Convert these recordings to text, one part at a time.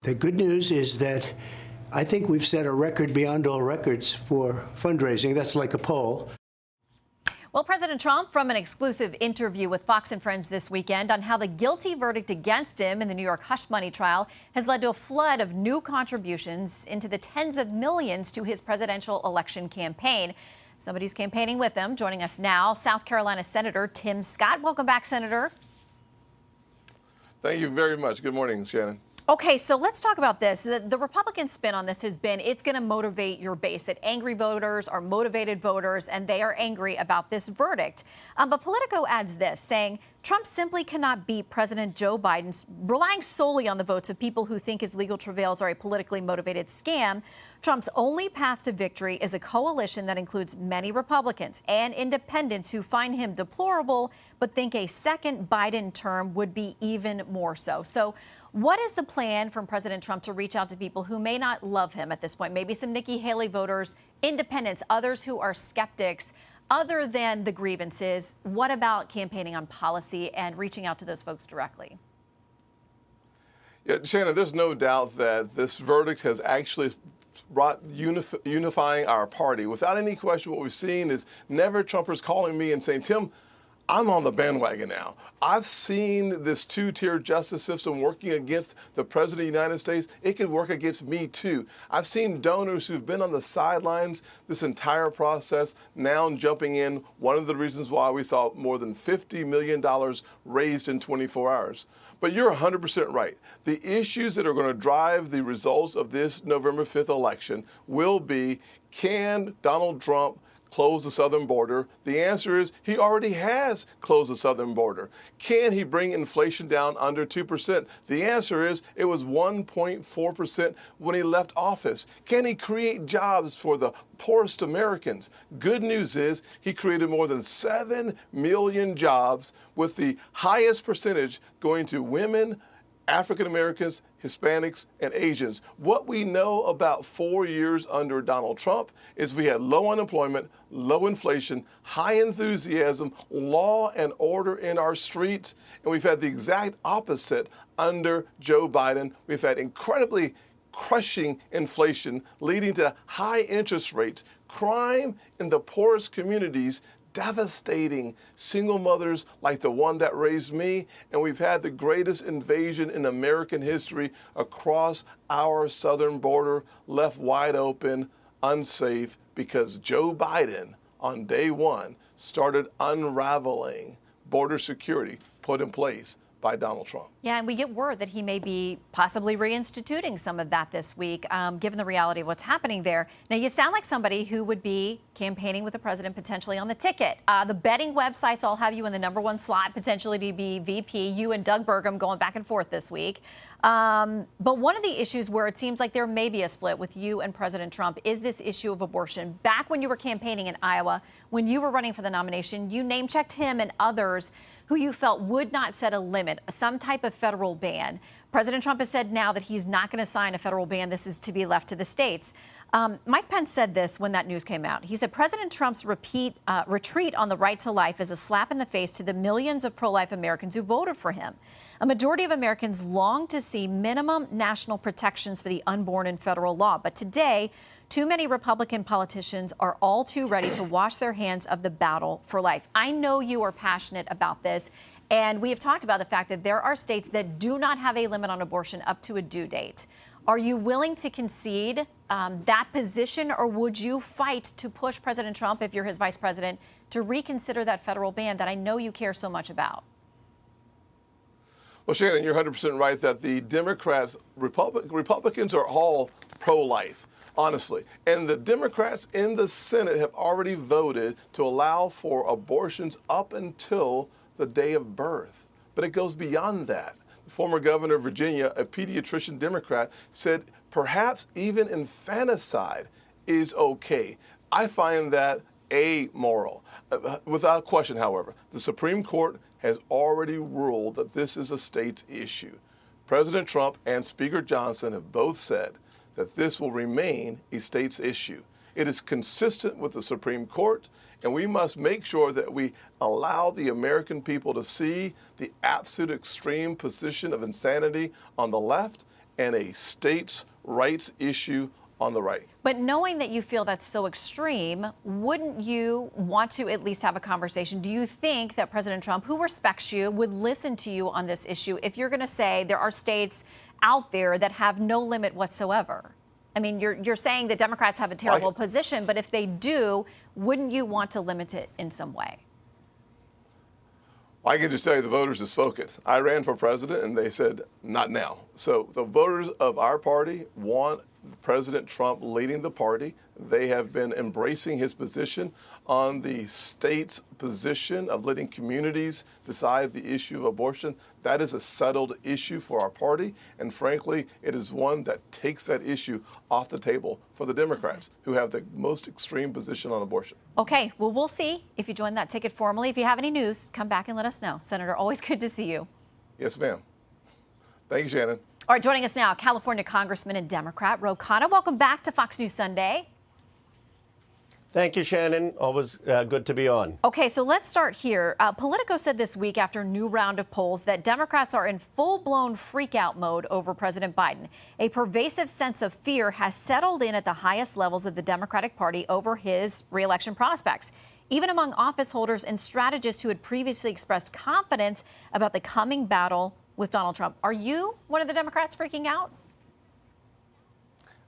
The good news is that I think we've set a record beyond all records for fundraising. That's like a poll. Well, President Trump from an exclusive interview with Fox and Friends this weekend on how the guilty verdict against him in the New York hush money trial has led to a flood of new contributions into the tens of millions to his presidential election campaign. Somebody who's campaigning with him joining us now, South Carolina Senator Tim Scott. Welcome back, Senator. Thank you very much. Good morning, Shannon. Okay, so let's talk about this. The Republican spin on this has been it's going to motivate your base, that angry voters are motivated voters, and they are angry about this verdict. But Politico adds this, saying Trump simply cannot beat President Joe Biden, relying solely on the votes of people who think his legal travails are a politically motivated scam. Trump's only path to victory is a coalition that includes many Republicans and independents who find him deplorable, but think a second Biden term would be even more so. So what is the plan from President Trump to reach out to people who may not love him at this point? Maybe some Nikki Haley voters, independents, others who are skeptics. Other than the grievances, what about campaigning on policy and reaching out to those folks directly? Yeah, Shannon, there's no doubt that this verdict has actually brought unifying our party. Without any question, what we've seen is never Trumpers calling me and saying, Tim, I'm on the bandwagon now. I've seen this two-tier justice system working against the President of the United States. It could work against me, too. I've seen donors who've been on the sidelines this entire process now jumping in. One of the reasons why we saw more than $50 million raised in 24 hours. But you're 100% right. The issues that are going to drive the results of this November 5th election will be, can Donald Trump close the southern border? The answer is he already has closed the southern border. Can he bring inflation down under 2%? The answer is it was 1.4% when he left office. Can he create jobs for the poorest Americans? Good news is he created more than 7 million jobs, with the highest percentage going to women, African Americans, Hispanics, and Asians. What we know about 4 years under Donald Trump is we had low unemployment, low inflation, high enthusiasm, law and order in our streets, and we've had the exact opposite under Joe Biden. We've had incredibly crushing inflation, leading to high interest rates, crime in the poorest communities, devastating single mothers like the one that raised me, and we've had the greatest invasion in American history across our southern border, left wide open, unsafe, because Joe Biden on day one started unraveling border security put in place by Donald Trump. Yeah, and we get word that he may be possibly reinstituting some of that this week, given the reality of what's happening there. Now, you sound like somebody who would be campaigning with the president potentially on the ticket. The betting websites all have you in the #1 slot, potentially to be VP. You and Doug Burgum going back and forth this week. But one of the issues where it seems like there may be a split with you and President Trump is this issue of abortion. Back when you were campaigning in Iowa, when you were running for the nomination, you name-checked him and others who you felt would not set a limit, some type of federal ban. President Trump has said now that he's not going to sign a federal ban. This is to be left to the states. Mike Pence said this when that news came out. He said President Trump's retreat on the right to life is a slap in the face to the millions of pro-life Americans who voted for him. A majority of Americans long to see minimum national protections for the unborn in federal law. But today, too many Republican politicians are all too ready to wash their hands of the battle for life. I know you are passionate about this, and we have talked about the fact that there are states that do not have a limit on abortion up to a due date. Are you willing to concede that position, or would you fight to push President Trump, if you're his vice president, to reconsider that federal ban that I know you care so much about? Well, Shannon, you're 100% right that the Democrats, Republicans are all pro-life, honestly. And the Democrats in the Senate have already voted to allow for abortions up until the day of birth. But it goes beyond that. The former governor of Virginia, a pediatrician Democrat, said perhaps even infanticide is okay. I find that amoral. Without question, however, the Supreme Court has already ruled that this is a state's issue. President Trump and Speaker Johnson have both said that this will remain a state's issue. It is consistent with the Supreme Court, and we must make sure that we allow the American people to see the absolute extreme position of insanity on the left and a states' rights issue on the right. But knowing that you feel that's so extreme, wouldn't you want to at least have a conversation? Do you think that President Trump, who respects you, would listen to you on this issue if you're going to say there are states out there that have no limit whatsoever? I mean, you're saying that Democrats have a terrible position, but if they do, wouldn't you want to limit it in some way? I can just tell you the voters have spoken. I ran for president and they said, not now. So the voters of our party want President Trump leading the party. They have been embracing his position on the state's position of letting communities decide the issue of abortion. That is a settled issue for our party. And frankly, it is one that takes that issue off the table for the Democrats, who have the most extreme position on abortion. Okay, well, we'll see if you join that ticket formally. If you have any news, come back and let us know. Senator, always good to see you. Yes, ma'am. Thank you, Shannon. All right, joining us now, California Congressman and Democrat Khanna. Welcome back to Fox News Sunday. Thank you, Shannon. Always good to be on. Okay, so let's start here. Politico said this week after a new round of polls that Democrats are in full-blown freak-out mode over President Biden. A pervasive sense of fear has settled in at the highest levels of the Democratic Party over his re-election prospects, even among office holders and strategists who had previously expressed confidence about the coming battle with Donald Trump. Are you one of the Democrats freaking out?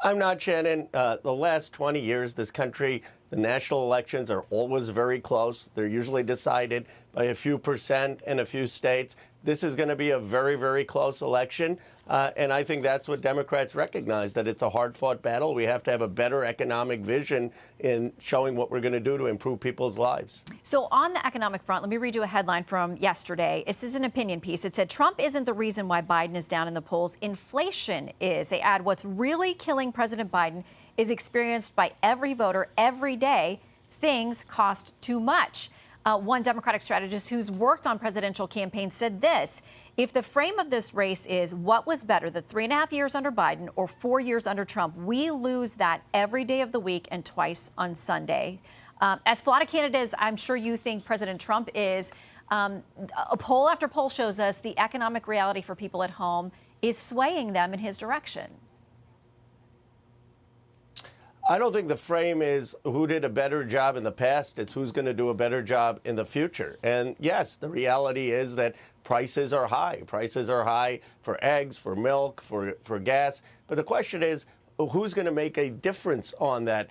I'm not, Shannon. The last 20 years, this country, the national elections are always very close. They're usually decided by a few percent in a few states. This is going to be a very, very close election. And I think that's what Democrats recognize, that it's a hard-fought battle. We have to have a better economic vision in showing what we're going to do to improve people's lives. So on the economic front, let me read you a headline from yesterday. This is an opinion piece. It said, Trump isn't the reason why Biden is down in the polls. Inflation is. They add, what's really killing President Biden is experienced by every voter every day. Things cost too much. One Democratic strategist who's worked on presidential campaigns said this: if the frame of this race is what was better, the 3.5 years under Biden or 4 years under Trump, we lose that every day of the week and twice on Sunday. As flawed a candidate as I'm sure you think President Trump is, a poll after poll shows us the economic reality for people at home is swaying them in his direction. I don't think the frame is who did a better job in the past. It's who's going to do a better job in the future. And yes, the reality is that prices are high. Prices are high for eggs, for milk, for gas. But the question is, who's going to make a difference on that?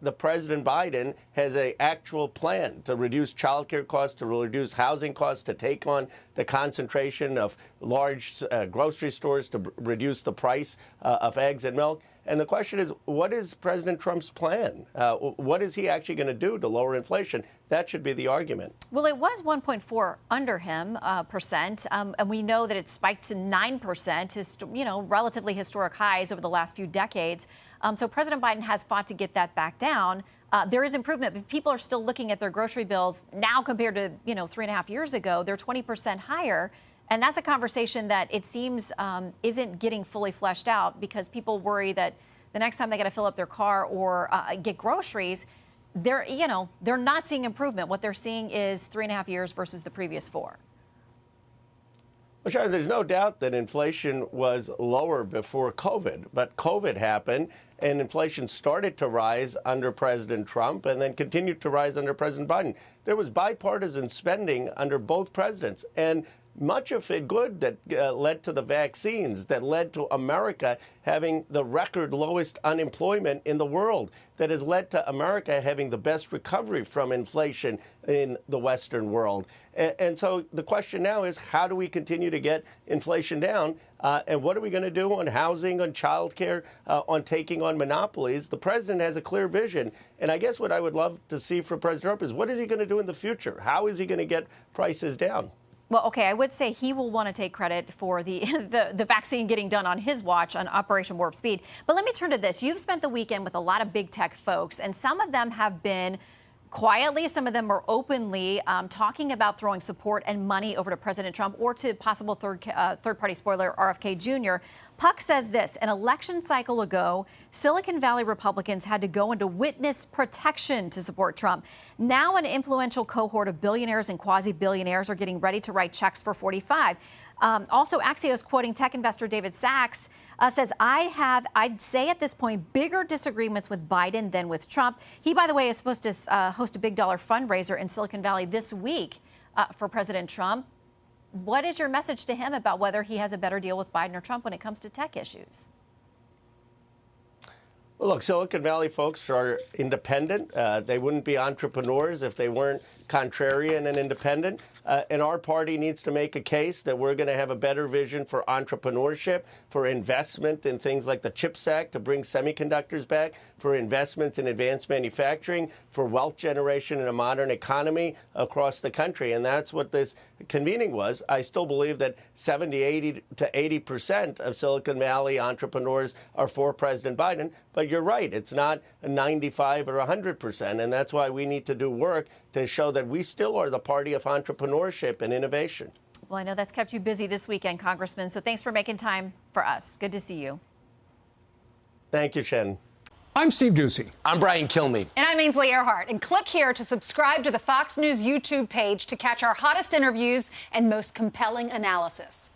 The President Biden has an actual plan to reduce child care costs, to reduce housing costs, to take on the concentration of large grocery stores, to reduce the price of eggs and milk. And the question is, what is President Trump's plan? What is he actually going to do to lower inflation? That should be the argument. Well, it was 1.4 under him percent, and we know that it spiked to 9%, relatively historic highs over the last few decades. So President Biden has fought to get that back down. There is improvement, but people are still looking at their grocery bills now compared to 3.5 years ago. They're 20% higher. And that's a conversation that it seems isn't getting fully fleshed out, because people worry that the next time they got to fill up their car or get groceries, they're not seeing improvement. What they're seeing is 3.5 years versus the previous 4. Well, Sharon, there's no doubt that inflation was lower before COVID, but COVID happened and inflation started to rise under President Trump and then continued to rise under President Biden. There was bipartisan spending under both presidents, and much of it good that led to the vaccines, that led to America having the record lowest unemployment in the world, that has led to America having the best recovery from inflation in the Western world. And so the question now is, how do we continue to get inflation down? And what are we going to do on housing, on child care, on taking on monopolies? The president has a clear vision. And I guess what I would love to see from President Trump is, what is he going to do in the future? How is he going to get prices down? Well, okay, I would say he will want to take credit for the vaccine getting done on his watch on Operation Warp Speed. But let me turn to this. You've spent the weekend with a lot of big tech folks, and some of them have been quietly, some of them are openly talking about throwing support and money over to President Trump or to possible third-party spoiler RFK Jr. Puck says this: an election cycle ago, Silicon Valley Republicans had to go into witness protection to support Trump. Now an influential cohort of billionaires and quasi-billionaires are getting ready to write checks for 45. Also, Axios quoting tech investor David Sachs says, I'd say at this point, bigger disagreements with Biden than with Trump. He, by the way, is supposed to host a big dollar fundraiser in Silicon Valley this week for President Trump. What is your message to him about whether he has a better deal with Biden or Trump when it comes to tech issues? Well, look, Silicon Valley folks are independent. They wouldn't be entrepreneurs if they weren't contrarian and independent. And our party needs to make a case that we're going to have a better vision for entrepreneurship, for investment in things like the CHIPS Act to bring semiconductors back, for investments in advanced manufacturing, for wealth generation in a modern economy across the country. And that's what this convening was. I still believe that 70, 80 to 80% of Silicon Valley entrepreneurs are for President Biden. But you're right, it's not 95 or 100%. And that's why we need to do work to show that we still are the party of entrepreneurship and innovation. Well, I know that's kept you busy this weekend, Congressman, so thanks for making time for us. Good to see you. Thank you, Shannon. I'm Steve Doocy. I'm Brian Kilmeade. And I'm Ainsley Earhart. And click here to subscribe to the Fox News YouTube page to catch our hottest interviews and most compelling analysis.